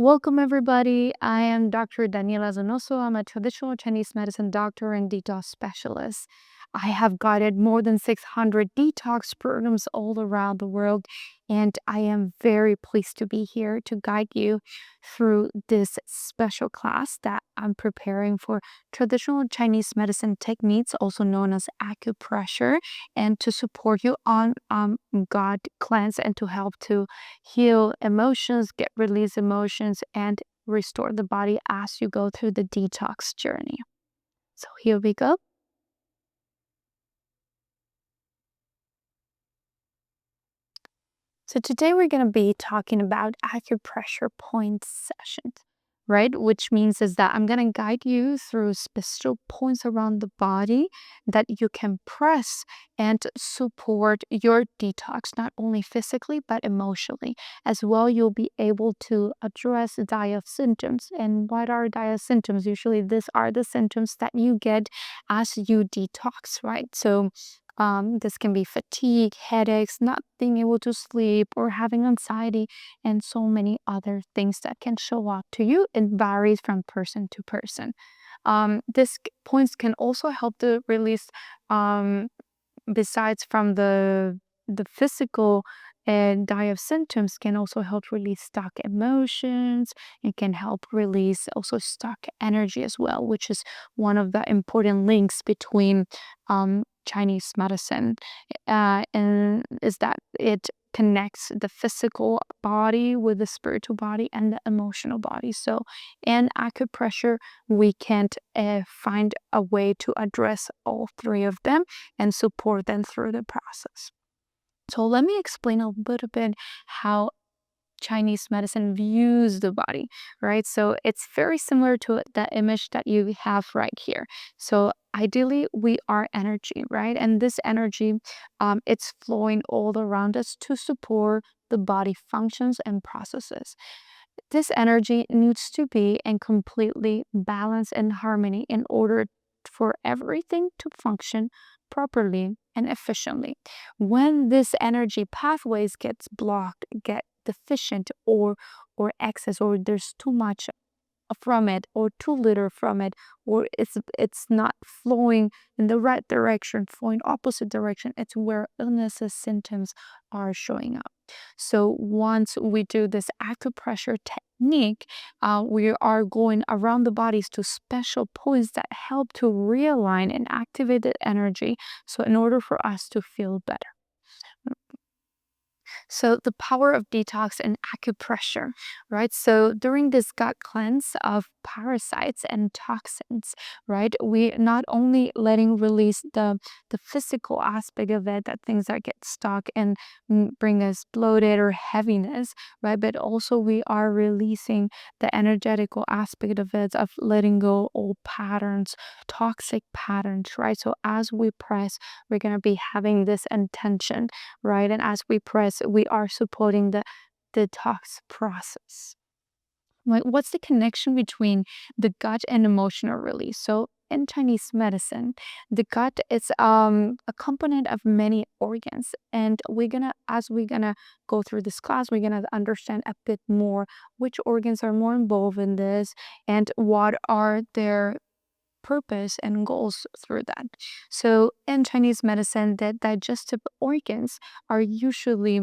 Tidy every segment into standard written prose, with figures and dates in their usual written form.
Welcome, everybody. I am Dr. Daniela Zanoso. I'm a traditional Chinese medicine doctor and detox specialist. I have guided more than 600 detox programs all around the world, and I am very pleased to be here to guide you through this special class that I'm preparing for traditional Chinese medicine techniques, also known as acupressure, and to support you on gut cleanse and to help to heal emotions, get release emotions, and restore the body as you go through the detox journey. So here we go. So today we're going to be talking about acupressure point sessions, right? Which means is that I'm going to guide you through special points around the body that you can press and support your detox, not only physically, but emotionally. As well, you'll be able to address diet symptoms. And what are diet symptoms? Usually, these are the symptoms that you get as you detox, right? So this can be fatigue, headaches, not being able to sleep, or having anxiety, and so many other things that can show up to you. It varies from person to person. These points can also help to release um, besides from the physical and diet symptoms can also help release stuck emotions. It can help release also stuck energy as well, which is one of the important links between Chinese medicine, and is that it connects the physical body with the spiritual body and the emotional body. So in acupressure we can't find a way to address all three of them and support them through the process. So let me explain a little bit how Chinese medicine views the body, right? So it's very similar to the image that you have right here. So ideally, we are energy, right? And this energy, it's flowing all around us to support the body functions and processes. This energy needs to be in completely balance and harmony in order for everything to function properly and efficiently. When this energy pathways gets blocked, get deficient or excess, or there's too much from it or too little from it, or it's not flowing in the right direction, flowing opposite direction, it's where illnesses symptoms are showing up. So once we do this acupressure technique, we are going around the bodies to special points that help to realign and activate the energy, so in order for us to feel better. So the power of detox and acupressure, right? So during this gut cleanse of parasites and toxins, right, we not only letting release the physical aspect of it, that things that get stuck and bring us bloated or heaviness, right? But also we are releasing the energetical aspect of it, of letting go old patterns, toxic patterns, right? So as we press, we're gonna be having this intention, right? And as we press, we are supporting the detox process. Right? What's the connection between the gut and emotional release? So in Chinese medicine, the gut is a component of many organs, and we're gonna go through this class, we're gonna understand a bit more which organs are more involved in this and what are their purpose and goals through that. So in Chinese medicine, the digestive organs are usually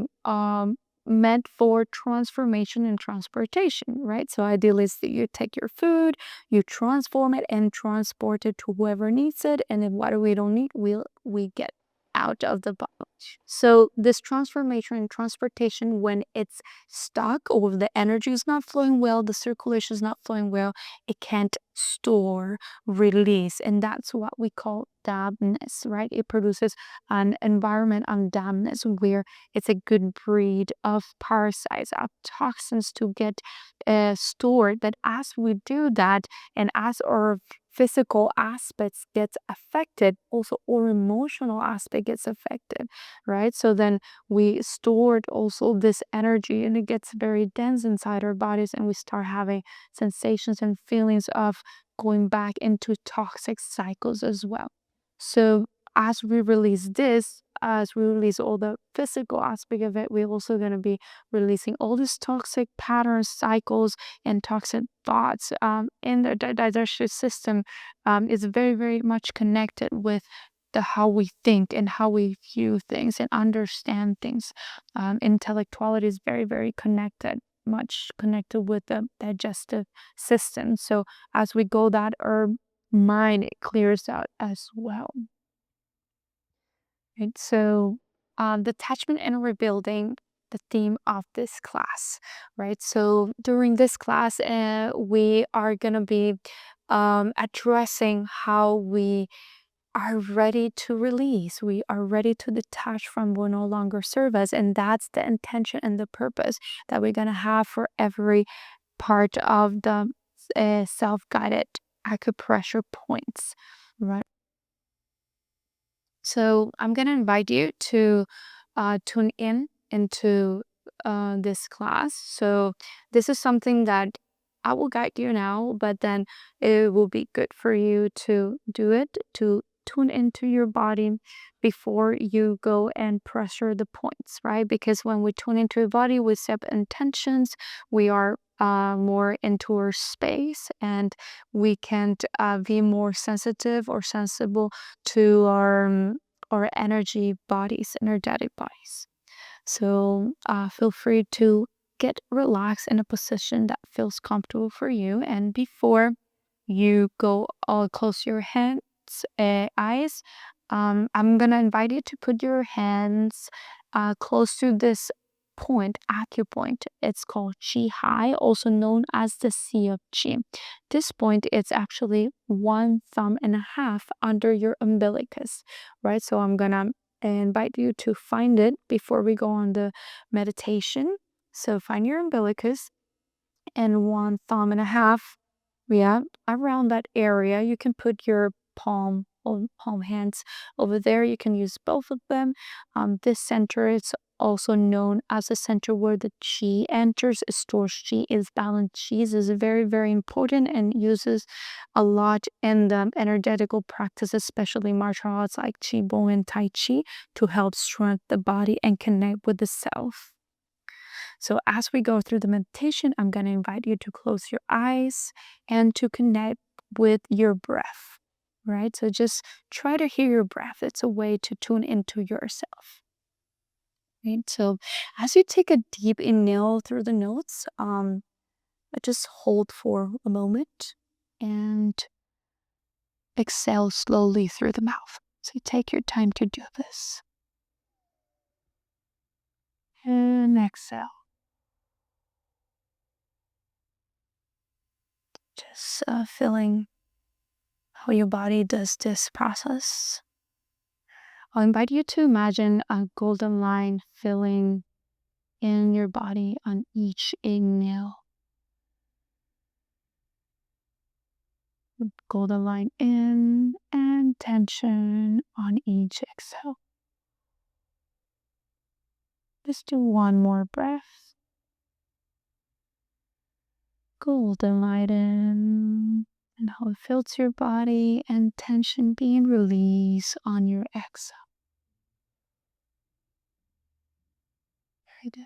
meant for transformation and transportation, right? So ideally, is that you take your food, you transform it and transport it to whoever needs it, and then what we don't need, we get out of the body. So this transformation and transportation, when it's stuck or the energy is not flowing well, the circulation is not flowing well, it can't store, release, and that's what we call dampness, right? It produces an environment of dampness where it's a good breed of parasites, of toxins to get stored. That as we do that, and as our physical aspects gets affected, also our emotional aspect gets affected, right? So then we stored also this energy and it gets very dense inside our bodies, and we start having sensations and feelings of going back into toxic cycles as well. So as we release this, as we release all the physical aspect of it, we're also going to be releasing all these toxic patterns, cycles, and toxic thoughts. In the digestive system is very, very much connected with the how we think and how we view things and understand things. Intellectuality is very, very connected, much connected with the digestive system. So as we go that herb mind, it clears out as well. Right. So detachment and rebuilding, the theme of this class, right? So during this class, we are gonna be addressing how we are ready to release. We are ready to detach from what no longer serve us, and that's the intention and the purpose that we're gonna have for every part of the self-guided acupressure points, right? So I'm gonna invite you to tune in into this class. So this is something that I will guide you now, but then it will be good for you to do it, to tune into your body before you go and pressure the points, right? Because when we tune into your body, we set intentions, we are more into our space, and we can be more sensitive or sensible to our energy bodies, energetic bodies. So feel free to get relaxed in a position that feels comfortable for you. And before you go all close your hands, eyes, I'm gonna invite you to put your hands close to this point, acupoint. It's called chi high, also known as the sea of chi. This point is actually 1.5 thumb under your umbilicus, right? So I'm gonna invite you to find it before we go on the meditation. So find your umbilicus and 1.5 thumb, yeah, around that area. You can put your palm hands over there. You can use both of them. This center is also known as the center where the chi enters, stores chi, is balanced chi. This is very, very important and uses a lot in the energetical practice, especially martial arts like Qigong and Tai Chi, to help strengthen the body and connect with the self. So, as we go through the meditation, I'm going to invite you to close your eyes and to connect with your breath, right? So, just try to hear your breath. It's a way to tune into yourself, right? So, as you take a deep inhale through the nose, just hold for a moment and exhale slowly through the mouth. So, take your time to do this. And exhale. Just feeling how your body does this process. I'll invite you to imagine a golden line filling in your body on each inhale. Golden line in and tension on each exhale. Let's do one more breath. Golden light in and how it fills your body and tension being released on your exhale. Very good.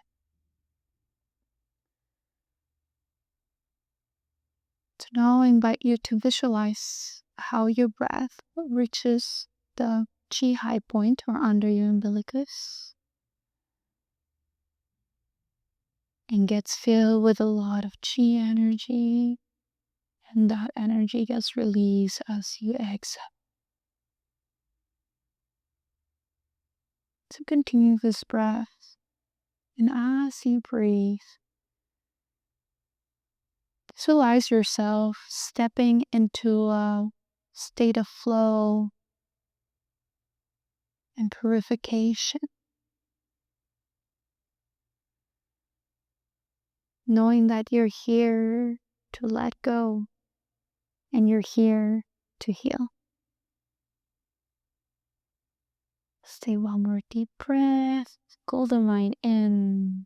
So now I invite you to visualize how your breath reaches the chi high point or under your umbilicus and gets filled with a lot of chi energy, and that energy gets released as you exhale. So continue this breath, and as you breathe, visualize yourself stepping into a state of flow and purification, knowing that you're here to let go and you're here to heal. Stay one more deep breath, golden line in,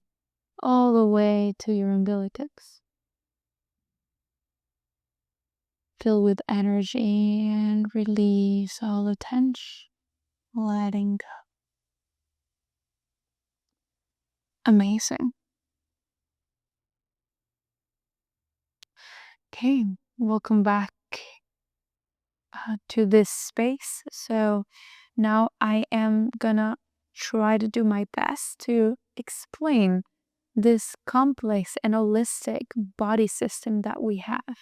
all the way to your umbilicus. Fill with energy and release all the tension, letting go. Amazing. Okay, welcome back to this space. So now I am gonna try to do my best to explain this complex and holistic body system that we have.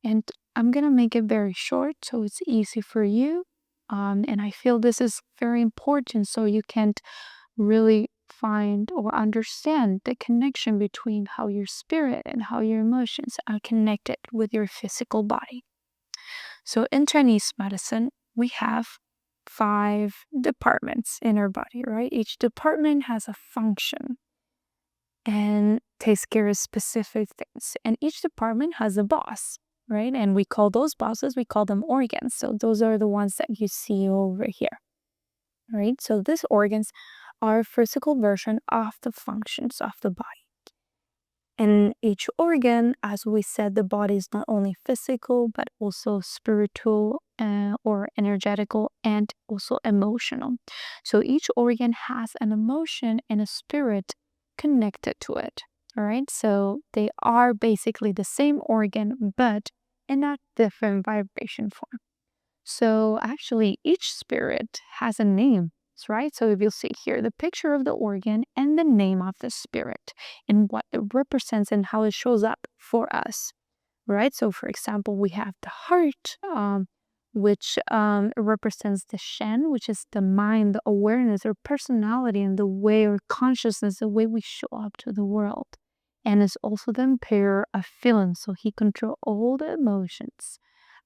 And I'm gonna make it very short so it's easy for you. And I feel this is very important so you can really find or understand the connection between how your spirit and how your emotions are connected with your physical body. So, in Chinese medicine, we have 5 departments in our body, right? Each department has a function and takes care of specific things. And each department has a boss, right? And we call those bosses, we call them organs. So, those are the ones that you see over here, right? So, these organs are a physical version of the functions of the body. And each organ, as we said, the body is not only physical, but also spiritual or energetical and also emotional. So each organ has an emotion and a spirit connected to it. All right. So they are basically the same organ, but in a different vibration form. So actually, each spirit has a name, right? So if you see here the picture of the organ and the name of the spirit and what it represents and how it shows up for us, right? So for example, we have the heart, which represents the Shen, which is the mind, the awareness, our personality, and the way our consciousness, the way we show up to the world. And it's also the emperor of feelings, so he controls all the emotions.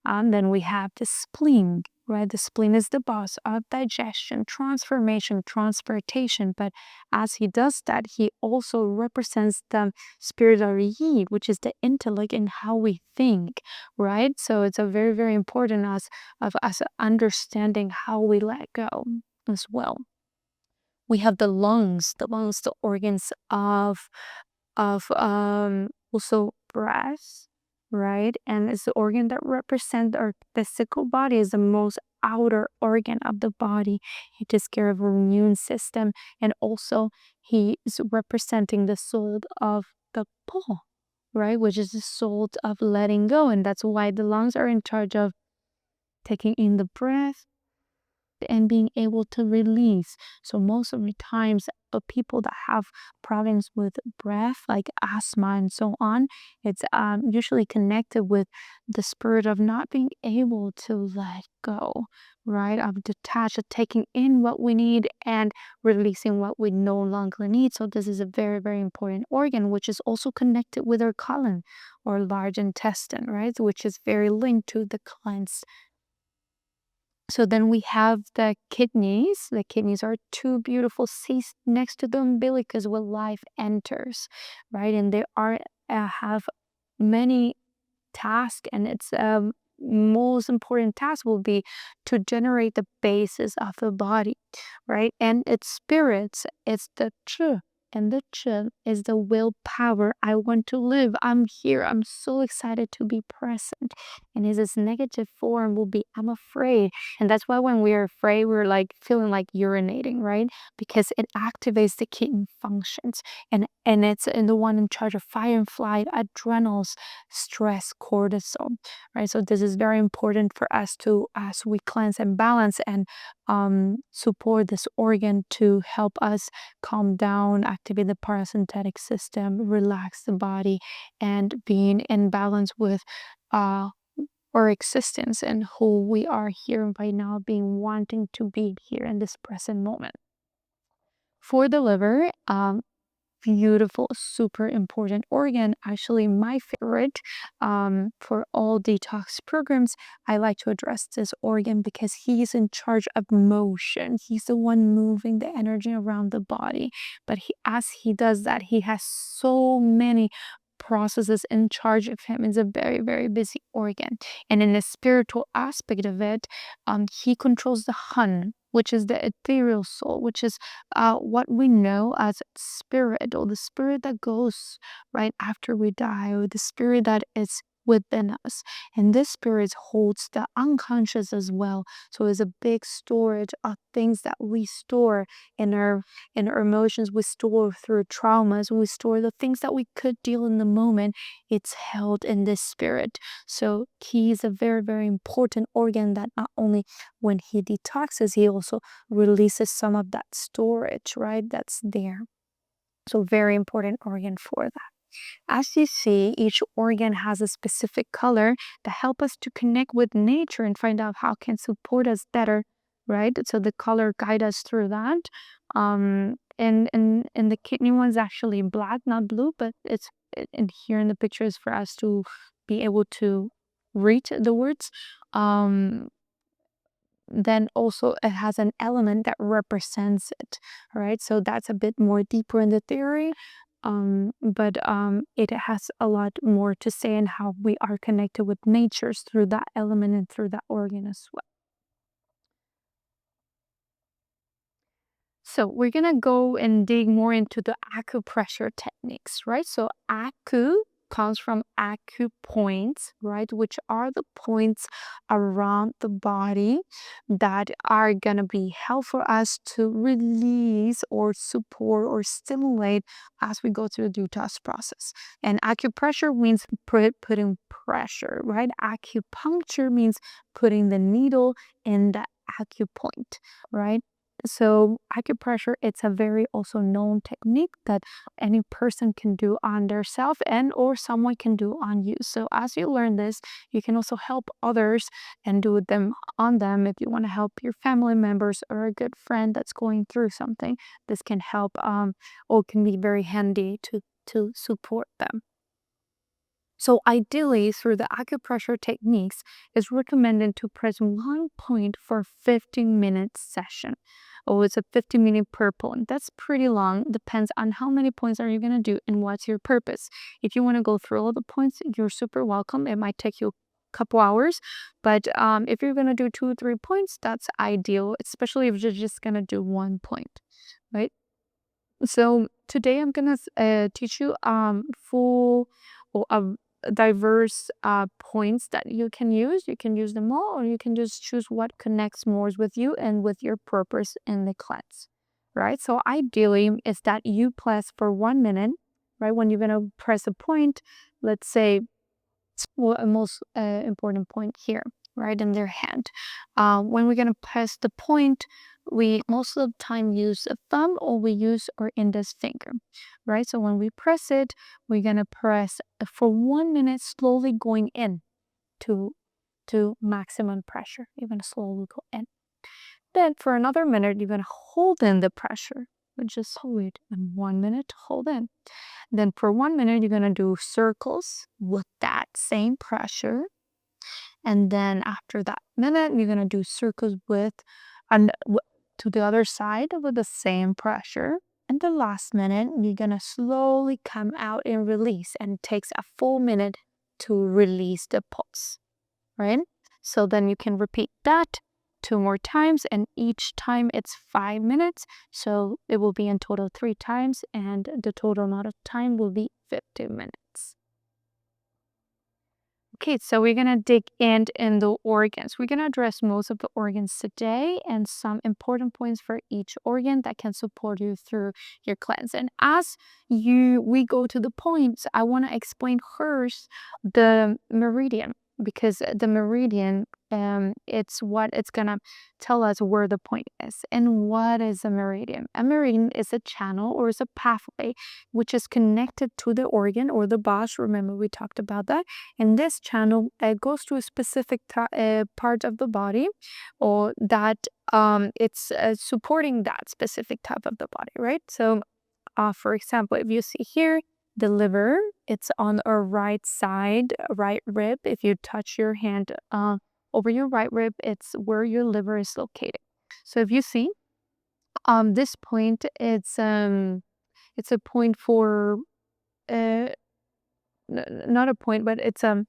Then we have the spleen, right? The spleen is the boss of digestion, transformation, transportation. But as he does that, he also represents the spirit of yi, which is the intellect and how we think, right? So it's a very, very important of us understanding how we let go as well. We have the lungs, the organs of also breast, right? And it's the organ that represents our physical body, is the most outer organ of the body. He takes care of our immune system, and also he is representing the soul of the Po, right? Which is the soul of letting go. And that's why the lungs are in charge of taking in the breath and being able to release. So most of the times, people that have problems with breath, like asthma and so on, it's usually connected with the spirit of not being able to let go, right? Of detach, of taking in what we need and releasing what we no longer need. So this is a very, very important organ, which is also connected with our colon or large intestine, right? Which is very linked to the cleanse. So then we have the kidneys. The kidneys are two beautiful seats next to the umbilicus where life enters, right? And they are have many task, and its most important task will be to generate the basis of the body, right? And its spirits, it's the chi, and the chi is the willpower. I want to live. I'm here. I'm so excited to be present. And its negative form will be I'm afraid. And that's why when we're afraid, we're like feeling like urinating, right? Because it activates the kidney functions, and it's in the one in charge of fight and flight, adrenals, stress, cortisol, right? So this is very important for us to, as we cleanse and balance and support this organ to help us calm down, activate the parasympathetic system, relax the body, and being in balance with our existence and who we are here right now, being wanting to be here in this present moment. For the liver, beautiful, super important organ. Actually, my favorite for all detox programs. I like to address this organ because he's in charge of motion. He's the one moving the energy around the body. But as he does that, he has so many processes in charge of him. It's a very, very busy organ. And in the spiritual aspect of it, he controls the hun, which is the ethereal soul, which is what we know as spirit, or the spirit that goes right after we die, or the spirit that is within us. And this spirit holds the unconscious as well. So it's a big storage of things that we store in our emotions, we store through traumas, we store the things that we could deal in the moment. It's held in this spirit. So Qi is a very, very important organ that not only when he detoxes, he also releases some of that storage, right? That's there. So very important organ for that. As you see, each organ has a specific color that help us to connect with nature and find out how can support us better, right? So the color guide us through that. And the kidney one's actually black, not blue, but it's in here in the pictures for us to be able to read the words. Then also it has an element that represents it, right? So that's a bit more deeper in the theory. But it has a lot more to say in how we are connected with nature through that element and through that organ as well. So we're gonna go and dig more into the acupressure techniques, right? So acu comes from acupoints, right? Which are the points around the body that are gonna be helpful for us to release or support or stimulate as we go through the detox process. And acupressure means putting pressure, right? Acupuncture means putting the needle in the acupoint, right? So acupressure, it's a very also known technique that any person can do on their self and or someone can do on you. So as you learn this, you can also help others and do them on them. If you want to help your family members or a good friend that's going through something, this can help or can be very handy to support them. So ideally, through the acupressure techniques, it's recommended to press one point for 15-minute session. Oh, it's a 15-minute per point. That's pretty long. Depends on how many points are you going to do and what's your purpose. If you want to go through all the points, you're super welcome. It might take you a couple hours, but if you're going to do 2 or 3 points, that's ideal, especially if you're just going to do 1 point, right? So today I'm gonna teach you full or diverse points that you can use. You can use them all, or you can just choose what connects more with you and with your purpose in the cleanse. Right. So ideally is that you press for 1 minute. Right. When you're gonna press a point, let's say well, a most important point here, right in their hand. When we're gonna press the point, we most of the time use a thumb or we use our index finger, right? So when we press it, we're gonna press for 1 minute, slowly going in to maximum pressure. You're gonna slowly go in. Then for another minute, you're gonna hold in the pressure. Just hold it in 1 minute, hold in. Then for 1 minute, you're gonna do circles with that same pressure. And then after that minute, you're gonna do circles with and to the other side with the same pressure. And the last minute, you're gonna slowly come out and release. And it takes a full minute to release the pulse, right? So then you can repeat that 2 more times, and each time it's 5 minutes. So it will be in total 3 times, and the total amount of time will be 50 minutes. Okay, so we're gonna dig in the organs. We're gonna address most of the organs today and some important points for each organ that can support you through your cleanse. And as we go to the points, I want to explain first the meridian, because the meridian it's what it's gonna tell us where the point is. And what is a meridian? A meridian is a channel or is a pathway which is connected to the organ or the boss. Remember we talked about that. And this channel goes to a specific part of the body, or that it's supporting that specific type of the body, right? So for example, if you see here the liver, it's on our right side, right rib. If you touch your hand over your right rib, it's where your liver is located. So if you see this point, it's a point for uh, not a point, but it's an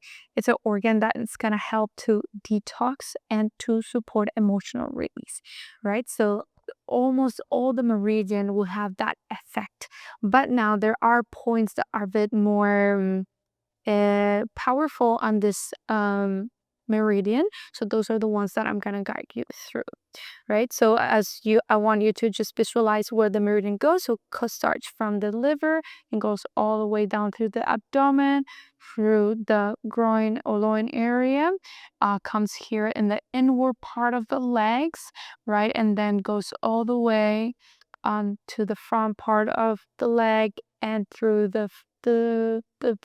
organ that is gonna help to detox and to support emotional release, right? So almost all the meridian will have that effect. But now there are points that are a bit more powerful on this meridian. So those are the ones that I'm gonna guide you through, right? So I want you to just visualize where the meridian goes. So starts from the liver and goes all the way down through the abdomen, through the groin or loin area, comes here in the inward part of the legs, right? And then goes all the way to the front part of the leg and through the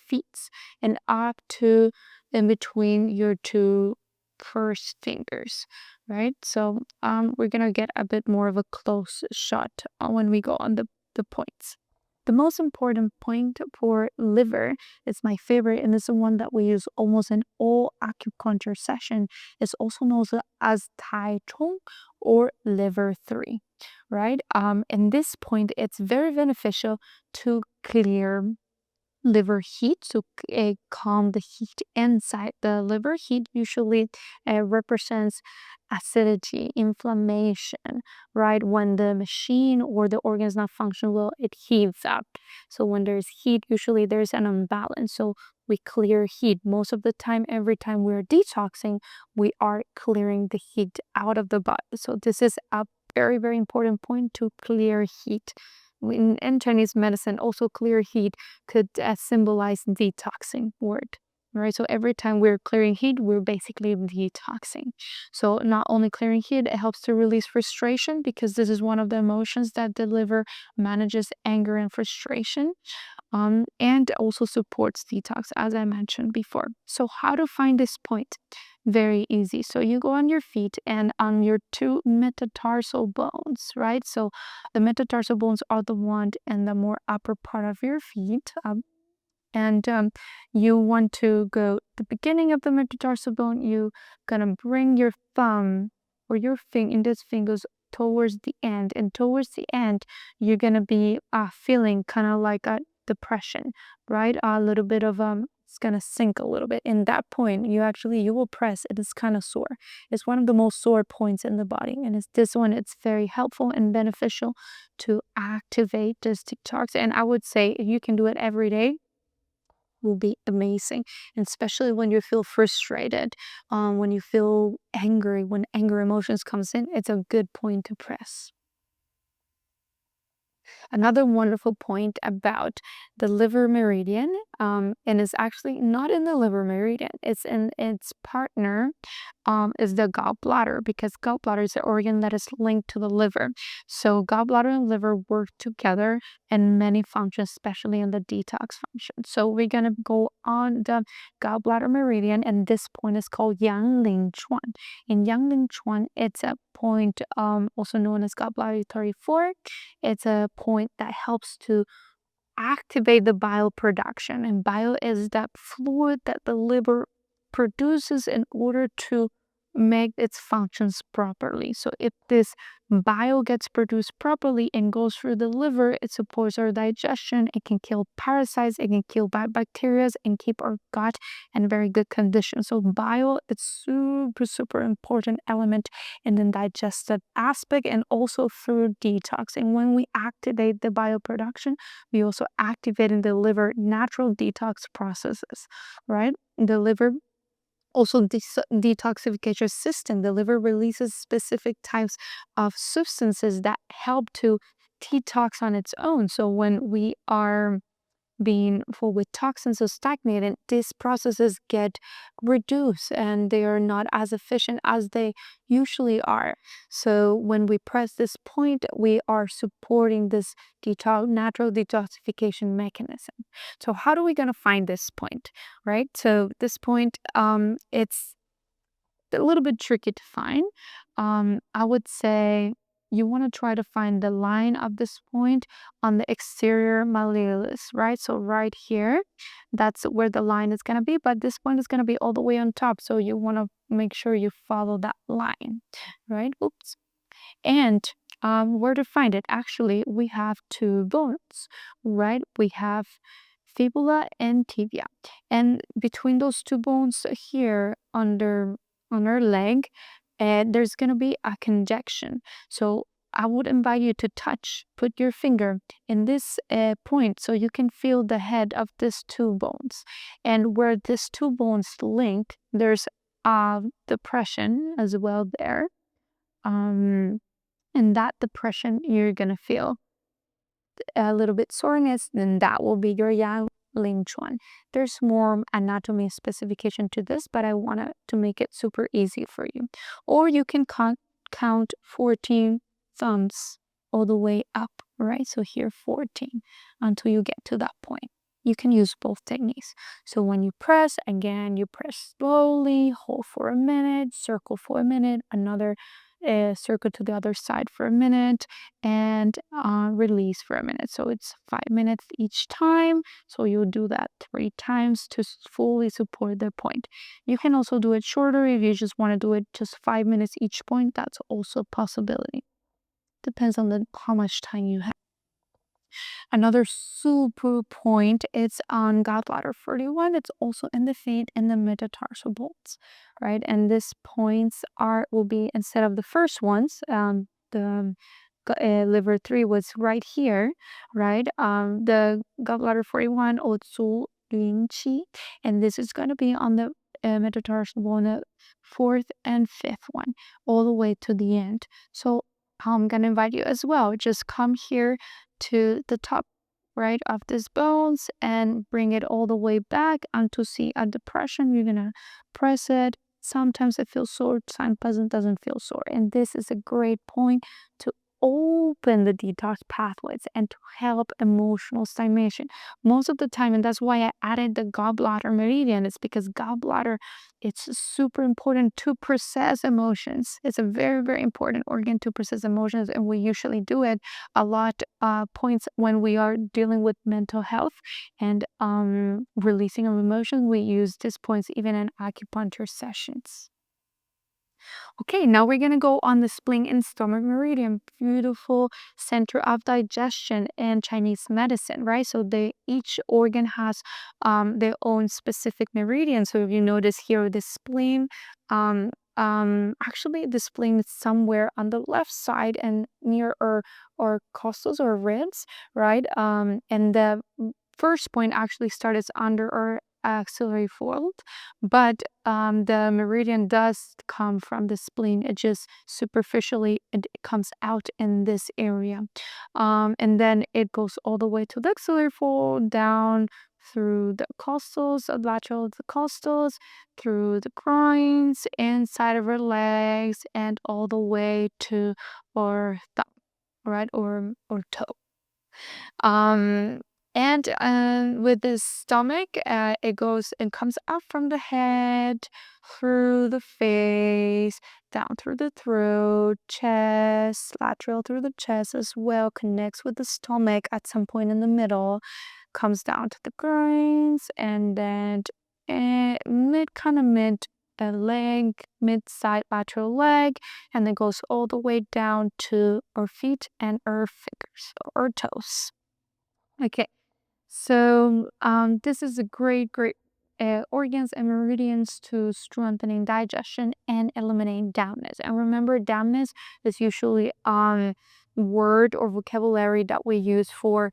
feet and up to in between your two first fingers, right? So we're gonna get a bit more of a close shot when we go on the points. The most important point for liver is my favorite, and it's the one that we use almost in all acupuncture session. It's also known as Tai Chong or liver 3, right? In this point, it's very beneficial to clear liver heat, so calm the heat inside. The liver heat usually represents acidity, inflammation, right? When the machine or the organ is not functioning well, it heats up. So when there's heat, usually there's an imbalance. So we clear heat most of the time. Every time we're detoxing, we are clearing the heat out of the body. So this is a very, very important point, to clear heat. In Chinese medicine, also clear heat could symbolize detoxing word, right? So every time we're clearing heat, we're basically detoxing. So not only clearing heat, it helps to release frustration, because this is one of the emotions that the liver manages, anger and frustration, and also supports detox, as I mentioned before. So how to find this point? Very easy. So you go on your feet and on your two metatarsal bones, right? So the metatarsal bones are the one in the more upper part of your feet. And you want to go the beginning of the metatarsal bone. You gonna bring your thumb or your index fingers towards the end, and towards the end you're gonna be feeling kind of like a depression, right? A little bit of it's gonna sink a little bit. In that point, you will press. It is kind of sore. It's one of the most sore points in the body, and it's this one. It's very helpful and beneficial to activate this detox. And I would say if you can do it every day, will be amazing. And especially when you feel frustrated, when you feel angry, when anger emotions comes in, it's a good point to press. Another wonderful point about the liver meridian, and it's actually not in the liver meridian, it's in its partner, is the gallbladder, because gallbladder is the organ that is linked to the liver. So gallbladder and liver work together in many functions, especially in the detox function. So we're gonna go on the gallbladder meridian, and this point is called Yang Ling Chuan. In Yang Ling Chuan, it's a point also known as gallbladder 34. It's a point that helps to activate the bile production. And bile is that fluid that the liver produces in order to make its functions properly. So if this bile gets produced properly and goes through the liver, it supports our digestion. It can kill parasites, it can kill bad bacteria, and keep our gut in very good condition. So bile is super important element in the digestive aspect, and also through detox. And when we activate the bile production, we also activate in the liver natural detox processes, right? The liver also detoxification system. The liver releases specific types of substances that help to detox on its own. So when we are being full with toxins or stagnated, these processes get reduced and they are not as efficient as they usually are. So when we press this point, we are supporting this natural detoxification mechanism. So how are we going to find this point, right? So this point, it's a little bit tricky to find. I would say you want to try to find the line of this point on the exterior malleolus, right? So right here, that's where the line is going to be, but this point is going to be all the way on top. So you want to make sure you follow that line, right? Oops. And where to find it? Actually, we have two bones, right? We have fibula and tibia. And between those two bones here on our leg, there's going to be a conjunction. So I would invite you to put your finger in this point so you can feel the head of these two bones. And where these two bones link, there's depression as well there. And that depression, you're going to feel a little bit soreness, then that will be your yang ling chuan. There's more anatomy specification to this, but I wanted to make it super easy for you. Or you can count 14 thumbs all the way up, right? So here 14 until you get to that point. You can use both techniques. So when you press, again, you press slowly, hold for a minute, circle for a minute, another circle to the other side for a minute, and release for a minute. So it's 5 minutes each time. So you'll do that 3 times to fully support the point. You can also do it shorter if you just want to do it just 5 minutes each point. That's also a possibility. Depends on how much time you have. Another super point, it's on gallbladder 41. It's also in the feet in the metatarsal bones, right? And these points will be, instead of the first ones, the liver 3 was right here, right? The gallbladder 41, Otsu Yingqi, and this is going to be on the metatarsal bone, the 4th and 5th one, all the way to the end. So I'm going to invite you as well. Just come here to the top, right, of these bones and bring it all the way back until see a depression. You're going to press it. Sometimes it feels sore, sometimes it doesn't feel sore. And this is a great point to open the detox pathways and to help emotional stagnation. Most of the time, and that's why I added the gallbladder meridian, is because gallbladder, it's super important to process emotions. It's a very, very important organ to process emotions, and we usually do it a lot points when we are dealing with mental health and releasing of emotions. We use these points even in acupuncture sessions. Okay, now we're gonna go on the spleen and stomach meridian. Beautiful center of digestion in Chinese medicine, right? So each organ has their own specific meridian. So if you notice here, the spleen, actually the spleen is somewhere on the left side and near our costals or ribs, right? And the first point actually starts under our axillary fold, but the meridian does come from the spleen. It just superficially it comes out in this area, and then it goes all the way to the axillary fold, down through the costals, lateral to the costals, through the groins, inside of our legs, and all the way to our thumb, right, or toe. Um, and with the stomach, it goes and comes up from the head, through the face, down through the throat, chest, lateral through the chest as well, connects with the stomach at some point in the middle, comes down to the groins, and then mid leg, mid side lateral leg, and then goes all the way down to our feet and our fingers or toes. Okay, so this is a great organs and meridians to strengthening digestion and eliminating dampness. And remember, dampness is usually word or vocabulary that we use for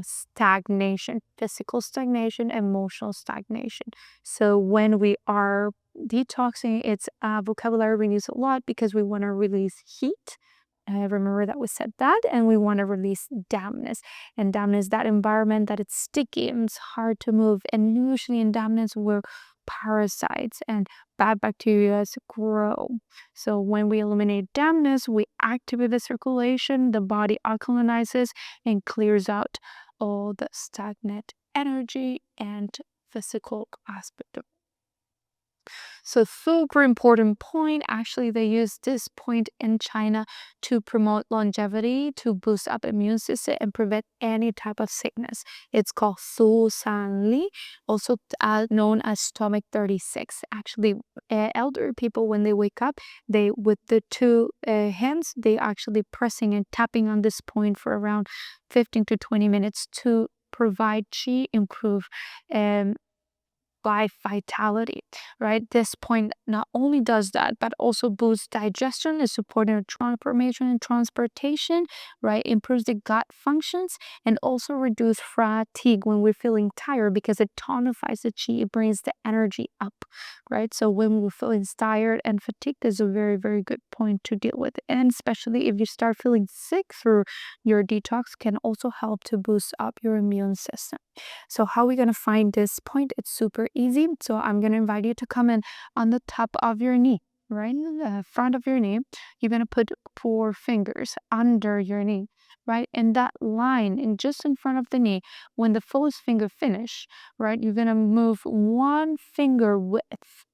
stagnation, physical stagnation, emotional stagnation. So when we are detoxing, it's vocabulary we use a lot because we want to release heat. Remember that we said that, and we want to release dampness. And dampness, that environment that it's sticky and it's hard to move. And usually in dampness, where parasites and bad bacteria grow. So when we eliminate dampness, we activate the circulation, the body alkalinizes and clears out all the stagnant energy and physical aspect of. So super important point. Actually, they use this point in China to promote longevity, to boost up immune system and prevent any type of sickness. It's called Su San Li, also known as stomach 36. Actually, elder people, when they wake up, they with the two hands, they actually pressing and tapping on this point for around 15 to 20 minutes to provide qi, improve by vitality, right? This point not only does that, but also boosts digestion, is supporting transformation and transportation, right? Improves the gut functions and also reduce fatigue when we're feeling tired because it tonifies the chi, it brings the energy up, right? So when we're feeling tired and fatigued is a very, very good point to deal with. And especially if you start feeling sick through your detox can also help to boost up your immune system. So how are we going to find this point? It's super easy. So I'm going to invite you to come in on the top of your knee, right in the front of your knee. You're going to put 4 fingers under your knee, right? And that line in just in front of the knee, when the fullest finger finish, right, you're going to move 1 finger width,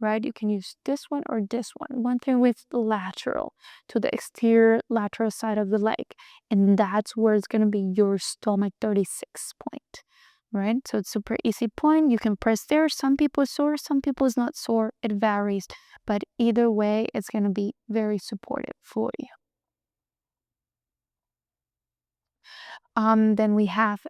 right? You can use this one or this one thing with lateral to the exterior lateral side of the leg. And that's where it's going to be your stomach 36 point, right? So it's super easy point. You can press there. Some people is sore, some people is not sore. It varies, but either way, it's going to be very supportive for you. Then we have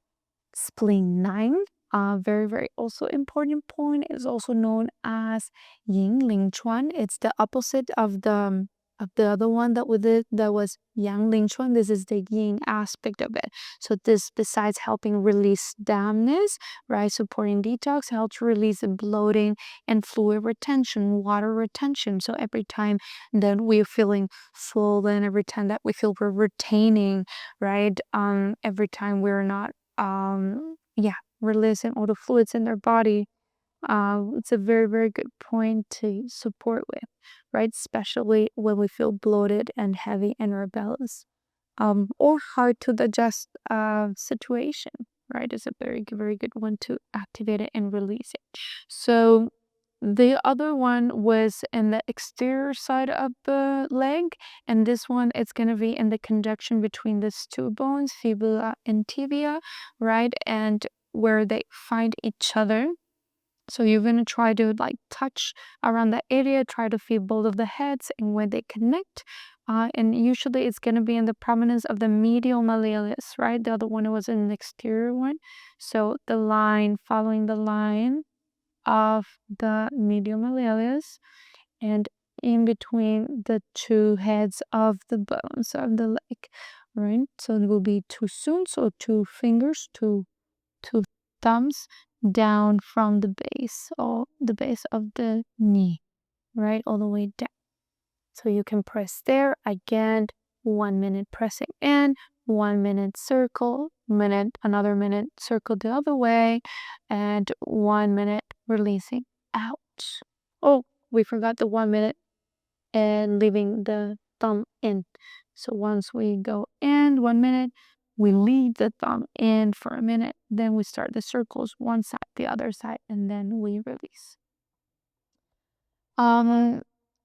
spleen 9. Very, very also important point is also known as Yin Ling Chuan. It's the opposite of the other one that was Yang Ling Chuan. This is the yin aspect of it. So this, besides helping release dampness, right, supporting detox, helps release the bloating and fluid retention, water retention. So every time that we're feeling full, and every time that we feel we're retaining, right, every time we're not releasing all the fluids in their body. It's a very, very good point to support with, right? Especially when we feel bloated and heavy in our bellies, or hard to digest situation, right? It's a very, very good one to activate it and release it. So the other one was in the exterior side of the leg, and this one it's going to be in the conjunction between these 2 bones, fibula and tibia, right? And where they find each other. So you're going to try to like touch around that area, try to feel both of the heads and when they connect. And usually it's going to be in the prominence of the medial malleolus, right? The other one was in the exterior one. So the line, following the line of the medial malleolus and in between the 2 heads of the bones of the leg, right? So it will be 2 so 2 fingers, two thumbs down from the base or the base of the knee, right? All the way down. So you can press there again, 1 minute pressing in, 1 minute circle, another minute circle the other way, and 1 minute releasing out. Oh, we forgot the 1 minute and leaving the thumb in. So once we go in 1 minute, we leave the thumb in for a minute, then we start the circles, one side, the other side, and then we release.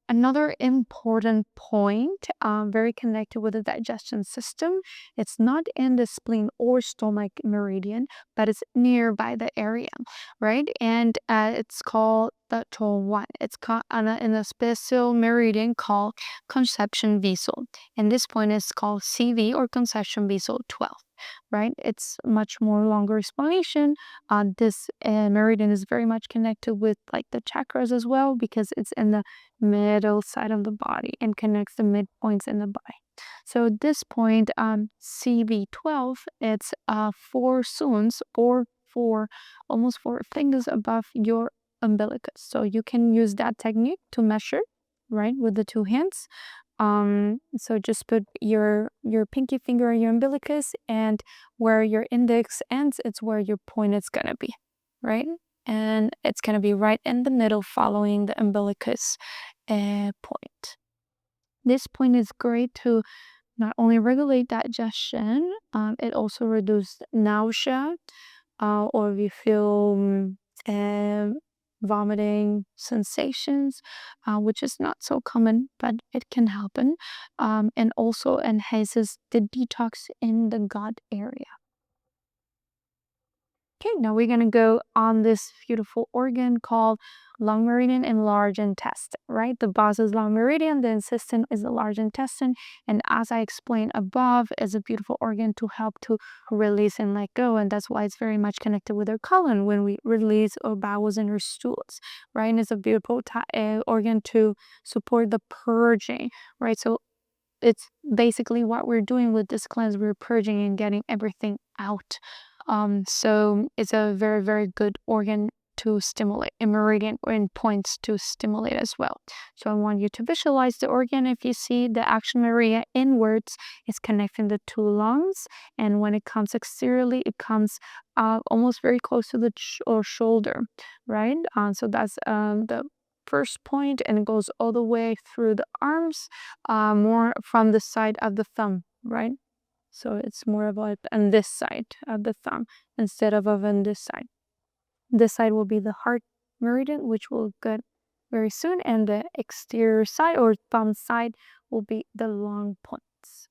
Another important point, very connected with the digestion system, it's not in the spleen or stomach meridian, but it's nearby the area, right? And it's called the one. It's called in a special meridian called conception vessel, and this point is called CV or conception vessel 12. Right? It's much more longer explanation. This meridian is very much connected with like the chakras as well because it's in the middle side of the body and connects the midpoints in the body. So this point, CV12, it's 4 suns or almost 4 fingers above your umbilicus. So you can use that technique to measure, right, with the 2 hands. So just put your pinky finger on your umbilicus, and where your index ends, it's where your point is gonna be, right? And it's gonna be right in the middle following the umbilicus point. This point is great to not only regulate digestion, it also reduces nausea, or if you feel vomiting sensations, which is not so common, but it can happen, and also enhances the detox in the gut area. Okay, now we're gonna go on this beautiful organ called long meridian and large intestine, right? The boss is long meridian, the intestine is the large intestine, and as I explained above, is a beautiful organ to help to release and let go, and that's why it's very much connected with our colon when we release our bowels and our stools, right? And it's a beautiful organ to support the purging, right? So it's basically what we're doing with this cleanse. We're purging and getting everything out. So it's a very, very good organ to stimulate, a meridian in points to stimulate as well. So I want you to visualize the organ. If you see the action meridian inwards, it's connecting the two lungs, and when it comes exteriorly, it comes almost very close to the shoulder, right? So that's the first point, and it goes all the way through the arms, more from the side of the thumb, right? So it's more of like on this side of the thumb instead of on this side. This side will be the heart meridian, which will get very soon, and the exterior side or thumb side will be the long points.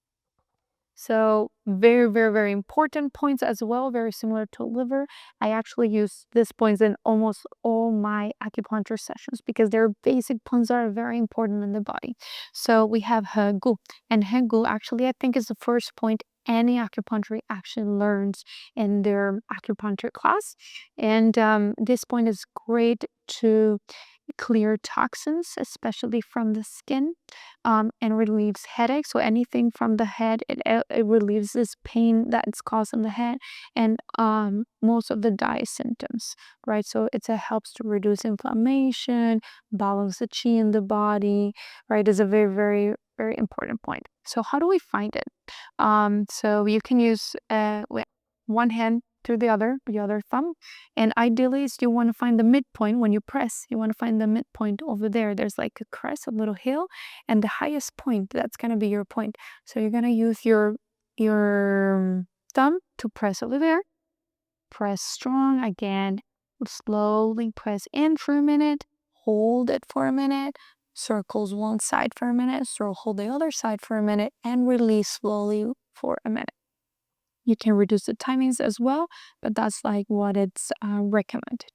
So very, very, very important points as well, very similar to liver. I actually use these points in almost all my acupuncture sessions because they're basic points that are very important in the body. So we have Hegu, and Hegu actually I think is the first point any acupuncture actually learns in their acupuncture class. And this point is great to clear toxins, especially from the skin, and relieves headaches. So anything from the head, it relieves this pain that's caused in the head, and most of the dye symptoms, right? So helps to reduce inflammation, balance the chi in the body, right? Is a very, very, very important point. So how do we find it? So you can use with one hand through the other thumb, and ideally is you want to find the midpoint. When you press, you want to find the midpoint over there. There's like a crest, a little hill, and the highest point, that's going to be your point. So you're going to use your thumb to press over there. Press strong again. Slowly press in for a minute. Hold it for a minute. Circles one side for a minute. So hold the other side for a minute and release slowly for a minute. You can reduce the timings as well, but that's like what it's recommended.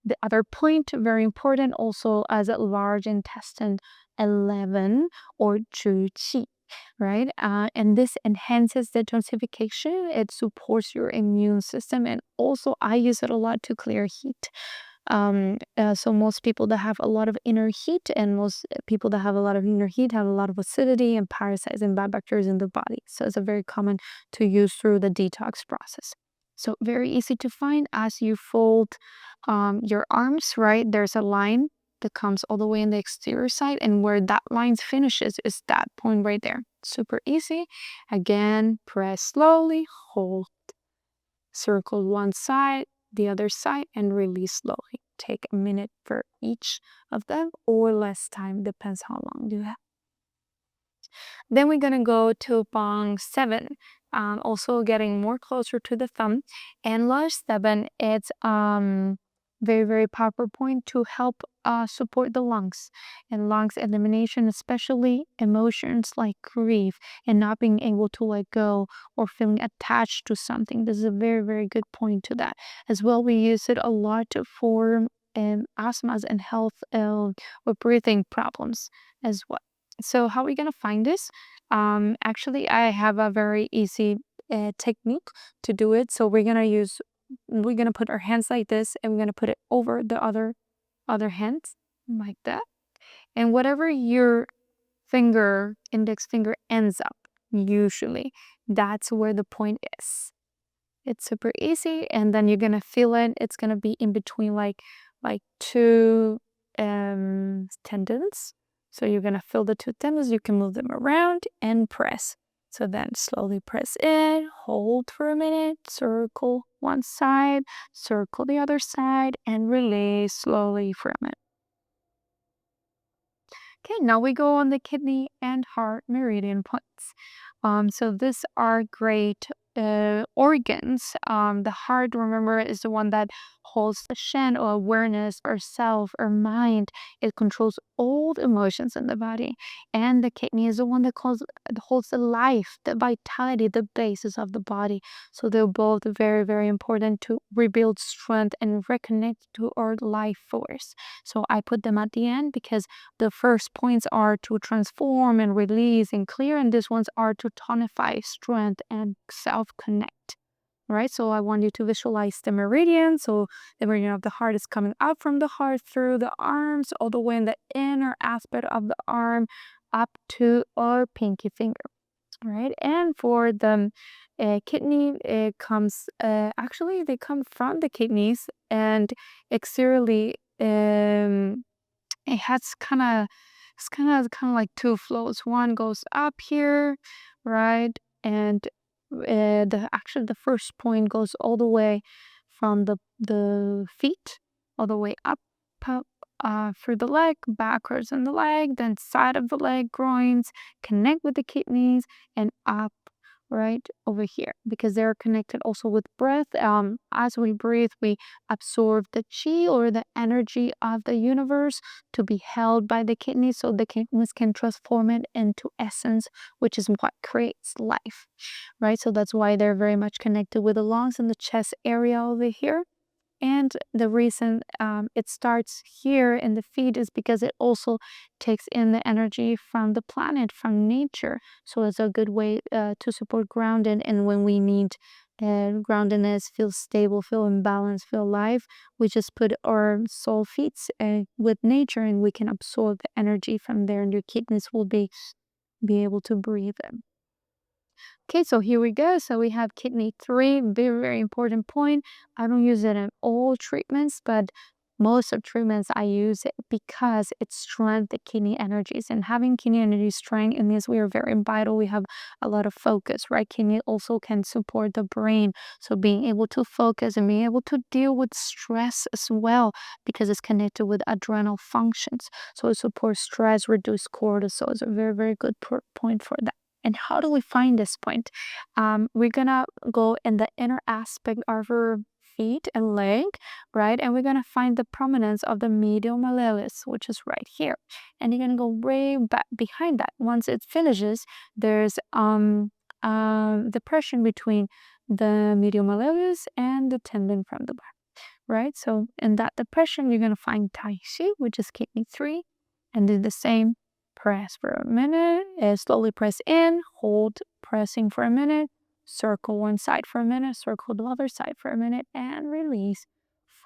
The other point, very important, also as a large intestine 11 or Zhi Qi, right? And this enhances the detoxification. It supports your immune system, and also I use it a lot to clear heat. So most people that have a lot of inner heat, and most people that have a lot of inner heat have a lot of acidity and parasites and bad bacteria in the body. So it's a very common to use through the detox process. So very easy to find as you fold your arms, right? There's a line that comes all the way in the exterior side, and where that line finishes is that point right there. Super easy. Again, press slowly, hold, circle one side, the other side, and release slowly. Take a minute for each of them or less time, depends how long you have. Then we're gonna go to Bong 7, also getting more closer to the thumb. And large 7, it's very, very powerful point to help support the lungs and lungs elimination, especially emotions like grief and not being able to let go or feeling attached to something. This is a very, very good point to that. As well, we use it a lot for asthmas and health or breathing problems as well. So how are we gonna find this? Actually, I have a very easy technique to do it. So we're gonna put our hands like this, and we're gonna put it over the other hands like that. And whatever your index finger ends up, usually that's where the point is. It's super easy, and then you're gonna feel it. It's gonna be in between like two tendons. So you're gonna feel the two tendons. You can move them around and press. So then slowly press in, hold for a minute, circle one side, circle the other side, and release slowly for a minute. Okay, now we go on the kidney and heart meridian points. So these are great organs. The heart, remember, is the one that holds the shen or awareness or self or mind. It controls all the emotions in the body. And the kidney is the one that holds the life, the vitality, the basis of the body. So they're both very, very important to rebuild strength and reconnect to our life force. So I put them at the end because the first points are to transform and release and clear, and these ones are to tonify strength and self connect. Right, so I want you to visualize the meridian. So the meridian of the heart is coming up from the heart through the arms, all the way in the inner aspect of the arm, up to our pinky finger. Right, and for the kidney, it comes actually they come from the kidneys, and exteriorly it has kind of like two flows. One goes up here, right? And the first point goes all the way from the feet all the way up through the leg, backwards in the leg, then side of the leg, groins, connect with the kidneys, and up right over here, because they're connected also with breath. As we breathe, we absorb the chi or the energy of the universe to be held by the kidneys, so the kidneys can transform it into essence, which is what creates life, right? So that's why they're very much connected with the lungs and the chest area over here. And the reason it starts here in the feet is because it also takes in the energy from the planet, from nature. So it's a good way to support grounding. And when we need groundedness, feel stable, feel in balance, feel alive, we just put our soul feet with nature, and we can absorb the energy from there, and your kidneys will be able to breathe in. Okay, so here we go. So we have kidney 3, very, very important point. I don't use it in all treatments, but most of treatments I use it because it strengthens the kidney energies. And having kidney energy strength, it means we are very vital. We have a lot of focus, right? Kidney also can support the brain. So being able to focus and being able to deal with stress as well, because it's connected with adrenal functions. So it supports stress, reduce cortisol. It's a very, very good point for that. And how do we find this point? We're gonna go in the inner aspect of our feet and leg, right? And we're gonna find the prominence of the medial malleolus, which is right here. And you're gonna go way back behind that. Once it finishes, there's depression between the medial malleolus and the tendon from the back, right? So in that depression, you're gonna find Tai Chi, which is kidney 3, and do the same. Press for a minute, slowly press in, hold, pressing for a minute, circle one side for a minute, circle the other side for a minute, and release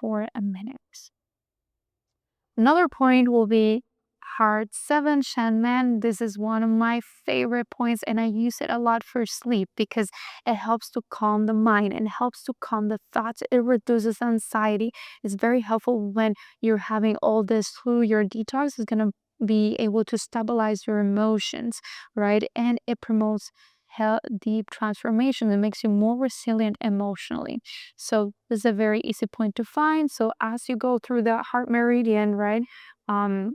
for a minute. Another point will be Heart 7 Shanman. This is one of my favorite points, and I use it a lot for sleep because it helps to calm the mind and helps to calm the thoughts. It reduces anxiety. It's very helpful when you're having all this through your detox. It's going to be able to stabilize your emotions, right? And it promotes deep transformation. It makes you more resilient emotionally. So this is a very easy point to find. So as you go through the heart meridian, right? Um,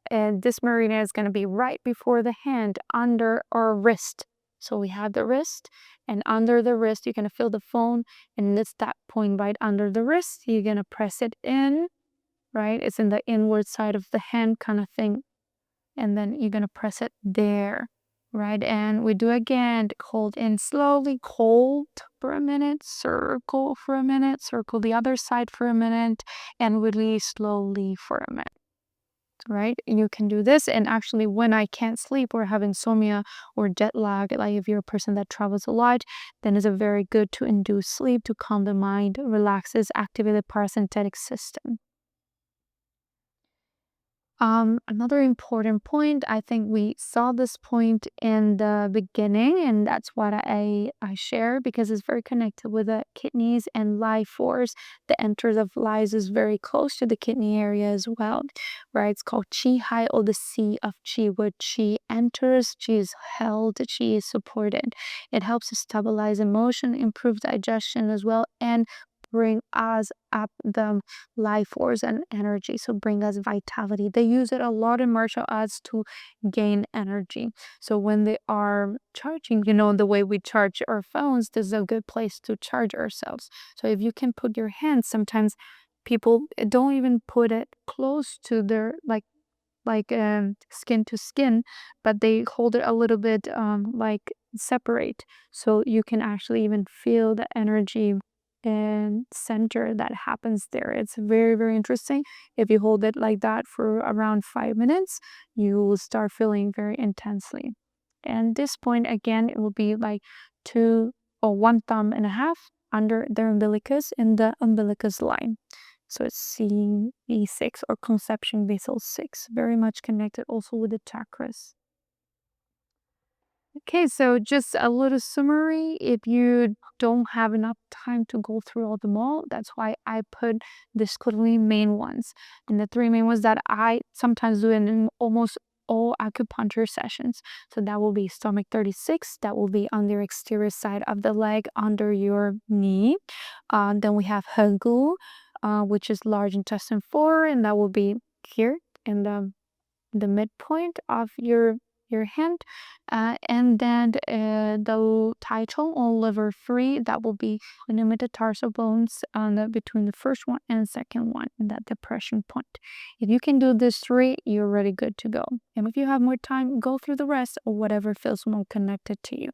and this meridian is going to be right before the hand, under our wrist. So we have the wrist, and under the wrist, you're going to feel the phone, and it's that point right under the wrist. You're going to press it in, right? It's in the inward side of the hand kind of thing. And then you're going to press it there, right? And we do again, hold in slowly, hold for a minute, circle for a minute, circle the other side for a minute, and release slowly for a minute, right? You can do this. And actually, when I can't sleep or have insomnia or jet lag, like if you're a person that travels a lot, then it's a very good to induce sleep, to calm the mind, relaxes, activate the parasympathetic system. Another important point, I think we saw this point in the beginning, and that's what I share because it's very connected with the kidneys and life force. The enters of lives is very close to the kidney area as well, right? It's called chi hai, or the sea of chi, where chi enters, chi is held, chi is supported. It helps to stabilize emotion, improve digestion as well, and bring us up the life force and energy, so bring us vitality. They use it a lot in martial arts to gain energy. So when they are charging, the way we charge our phones, this is a good place to charge ourselves. So if you can put your hands, sometimes people don't even put it close to their skin to skin, but they hold it a little bit like separate, so you can actually even feel the energy and center that happens there. It's very, very interesting. If you hold it like that for around 5 minutes, you will start feeling very intensely. And this point again, it will be like two or one thumb and a half under the umbilicus in the umbilicus line. So it's CE6 or conception vessel 6, very much connected also with the chakras. Okay, so just a little summary. If you don't have enough time to go through all them all, that's why I put these three main ones. And the three main ones that I sometimes do in almost all acupuncture sessions. So that will be stomach 36, that will be on the exterior side of the leg under your knee. Then we have Hegu, which is large intestine 4, and that will be here in the midpoint of your hand, and then the title or liver 3, that will be the metatarsal bones between the first one and second one in that depression point. If you can do this 3, you're already good to go. And if you have more time, go through the rest or whatever feels more connected to you.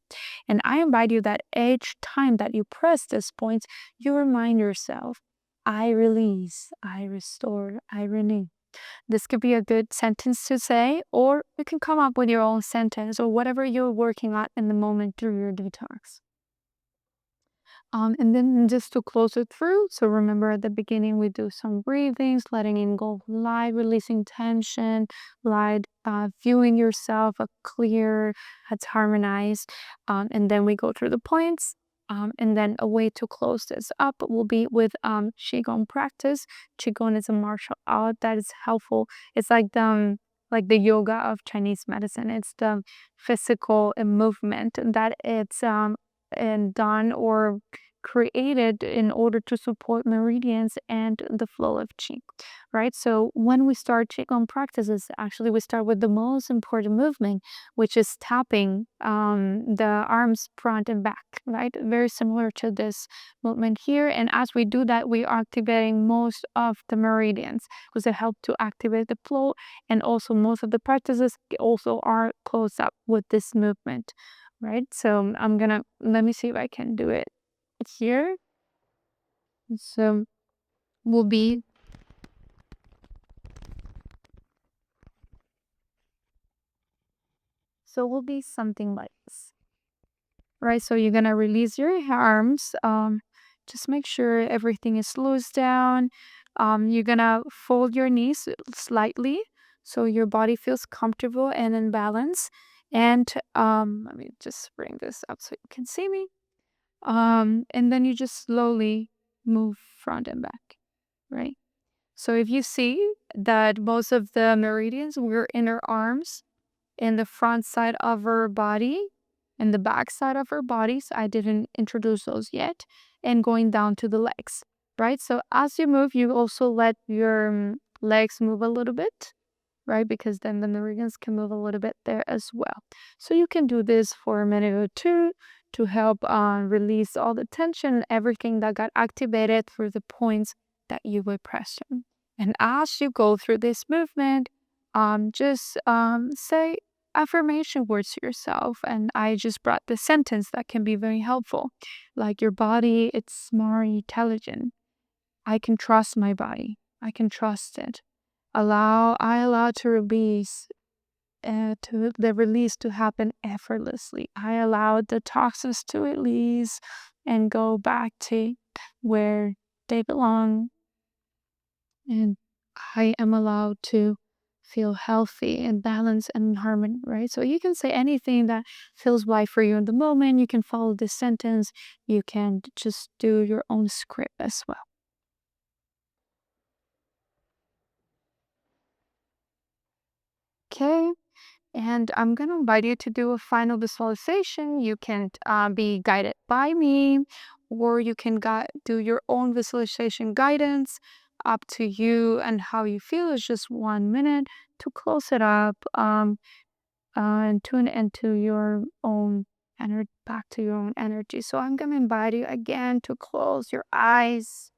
And I invite you that each time that you press these points, you remind yourself, I release, I restore, I renew. This could be a good sentence to say, or you can come up with your own sentence or whatever you're working on in the moment through your detox. And then just to close it through, so remember at the beginning we do some breathings, letting in go light, releasing tension, light, viewing yourself a clear, that's harmonized, and then we go through the points. And then a way to close this up will be with Qigong practice. Qigong is a martial art that is helpful. It's like the yoga of Chinese medicine. It's the physical movement that it's and done or created in order to support meridians and the flow of qi, right? So when we start qigong practices, actually we start with the most important movement, which is tapping the arms front and back, right? Very similar to this movement here. And as we do that, we are activating most of the meridians because they help to activate the flow. And also most of the practices also are close up with this movement, right? So let me see if I can do it here. So will be something like this, right? So you're gonna release your arms. Just make sure everything is loose down. You're gonna fold your knees slightly so your body feels comfortable and in balance. And let me just bring this up so you can see me. And then you just slowly move front and back, right? So if you see that most of the meridians were in our arms, in the front side of our body, and the back side of our bodies, I didn't introduce those yet, and going down to the legs, right? So as you move, you also let your legs move a little bit, right? Because then the meridians can move a little bit there as well. So you can do this for a minute or two to help release all the tension, everything that got activated through the points that you were pressing. And as you go through this movement, just say affirmation words to yourself. And I just brought the sentence that can be very helpful, like your body, it's smart, intelligent. I can trust my body. I can trust it. I allow to release to the release to happen effortlessly. I allow the toxins to release and go back to where they belong, and I am allowed to feel healthy and balanced and in harmony, right? So you can say anything that feels right for you in the moment. You can follow this sentence. You can just do your own script as well. Okay. And I'm going to invite you to do a final visualization. You can be guided by me, or you can do your own visualization guidance. Up to you and how you feel. Is just 1 minute to close it up and tune into your own energy, back to your own energy. So I'm going to invite you again to close your eyes,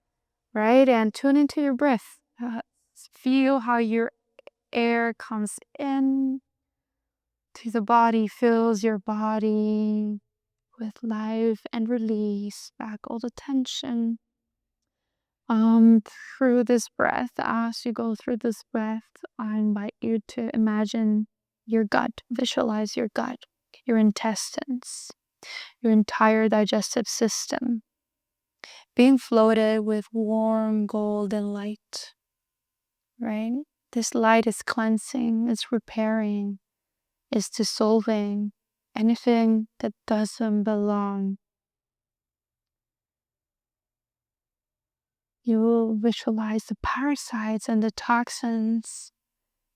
right? And tune into your breath. Feel how your air comes in to the body, fills your body with life, and release back all the tension. Through this breath, as you go through this breath, I invite you to imagine your gut, visualize your gut, your intestines, your entire digestive system being floated with warm golden light, right? This light is cleansing, it's repairing, is dissolving anything that doesn't belong. You will visualize the parasites and the toxins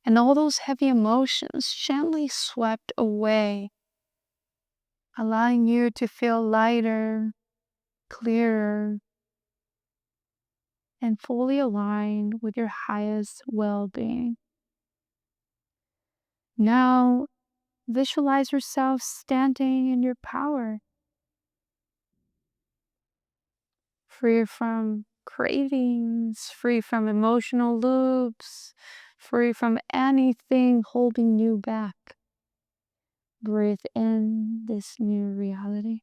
and all those heavy emotions gently swept away, allowing you to feel lighter, clearer, and fully aligned with your highest well-being. Now, visualize yourself standing in your power, free from cravings, free from emotional loops, free from anything holding you back. Breathe in this new reality.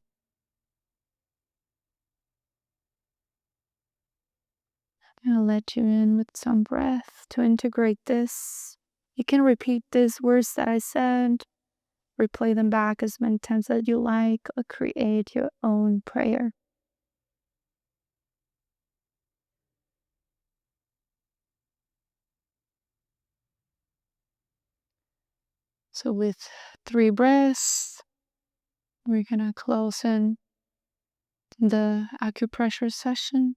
I'll let you in with some breath to integrate this. You can repeat these words that I said, replay them back as many times as you like, or create your own prayer. So with 3 breaths, we're gonna close in the acupressure session.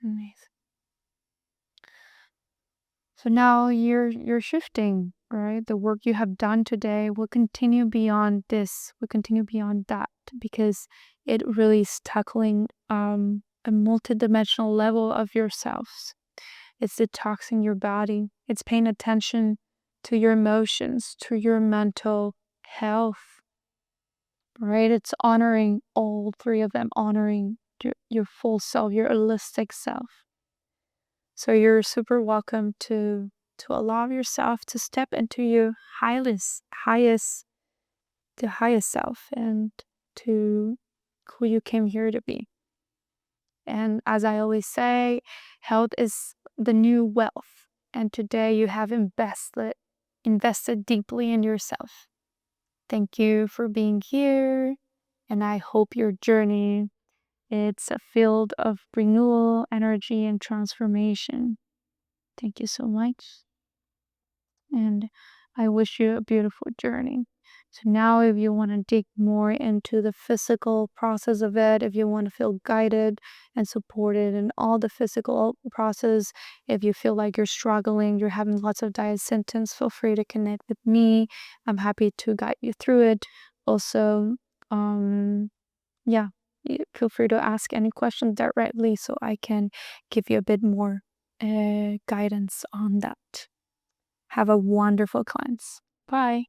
Amazing. So now you're shifting, right? The work you have done today will continue beyond this, will continue beyond that, because it really is tackling a multidimensional level of yourselves. It's detoxing your body. It's paying attention to your emotions, to your mental health, right? It's honoring all 3 of them, honoring your full self, your holistic self. So you're super welcome to allow yourself to step into your the highest self, and to who you came here to be. And as I always say, health is the new wealth. And today you have invested deeply in yourself. Thank you for being here. And I hope your journey, it's a field of renewal, energy, and transformation. Thank you so much. And I wish you a beautiful journey. So now if you want to dig more into the physical process of it, if you want to feel guided and supported in all the physical process, if you feel like you're struggling, you're having lots of diet symptoms, feel free to connect with me. I'm happy to guide you through it. Also, yeah, feel free to ask any questions directly so I can give you a bit more guidance on that. Have a wonderful cleanse. Bye.